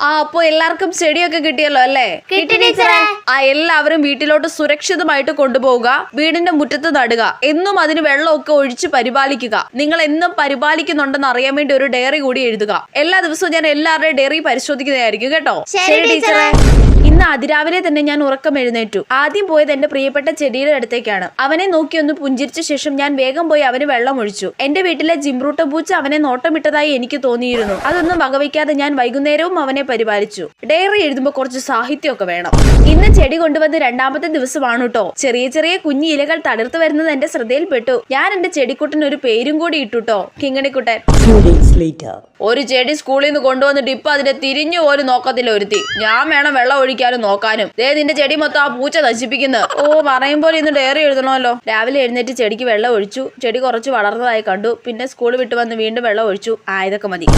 അപ്പൊ എല്ലാവർക്കും ചെടിയൊക്കെ കിട്ടിയല്ലോ അല്ലേ? എല്ലാവരും വീട്ടിലോട്ട് സുരക്ഷിതമായിട്ട് കൊണ്ടുപോവുക. വീടിന്റെ മുറ്റത്ത് നടുക. എന്നും അതിന് വെള്ളമൊക്കെ ഒഴിച്ച് പരിപാലിക്കുക. നിങ്ങൾ എന്നും പരിപാലിക്കുന്നുണ്ടെന്ന് അറിയാൻ വേണ്ടി ഒരു ഡയറി കൂടി എഴുതുക. എല്ലാ ദിവസവും ഞാൻ എല്ലാവരുടെയും ഡയറി പരിശോധിക്കുന്നതായിരിക്കും കേട്ടോ. ശരി ടീച്ചറെ. ഇന്ന് അതിരാവിലെ തന്നെ ഞാൻ ഉറക്കം എഴുന്നേറ്റു. ആദ്യം പോയത് എന്റെ പ്രിയപ്പെട്ട ചെടിയുടെ അടുത്തേക്കാണ്. അവനെ നോക്കി ഒന്ന് പുഞ്ചിരിച്ച ശേഷം ഞാൻ വേഗം പോയി അവന് വെള്ളം ഒഴിച്ചു. എന്റെ വീട്ടിലെ ജിംറൂട്ട പൂച്ച അവനെ നോട്ടമിട്ടതായി എനിക്ക് തോന്നിയിരുന്നു. അതൊന്നും വകവയ്ക്കാതെ ഞാൻ വൈകുന്നേരവും അവനെ പരിപാലിച്ചു. ഡയറി എഴുതുമ്പോൾ കുറച്ച് സാഹിത്യമൊക്കെ വേണം. ഇന്ന് ചെടി കൊണ്ടുവന്ന് രണ്ടാമത്തെ ദിവസമാണ് കേട്ടോ. ചെറിയ ചെറിയ കുഞ്ഞി ഇലകൾ തളിർത്ത് വരുന്നത് എന്റെ ശ്രദ്ധയിൽപ്പെട്ടു. ഞാൻ എന്റെ ചെടിക്കുട്ടന് ഒരു പേരും കൂടി ഇട്ടുട്ടോ, കിങ്ങണിക്കുട്ടൻ. ഒരു ചെടി സ്കൂളിൽ നിന്ന് കൊണ്ടുവന്നിട്ട് ഇപ്പൊ അതിനെ തിരിഞ്ഞു പോലും നോക്കത്തില്ല ഒരുത്തി. ഞാൻ വേണം വെള്ളം ഒഴിക്കാനും നോക്കാനും. നിന്റെ ചെടി മൊത്തം ആ പൂച്ച നശിപ്പിക്കുന്നത്. പറയുമ്പോൾ ഇന്ന് ഡയറി എഴുതണമല്ലോ. രാവിലെ എഴുന്നേറ്റ് ചെടിക്ക് വെള്ളം ഒഴിച്ചു. ചെടി കുറച്ച് വളർന്നതായി കണ്ടു. പിന്നെ സ്കൂൾ വിട്ട് വന്ന് വീണ്ടും വെള്ളം ഒഴിച്ചു. ഇതൊക്കെ മതി.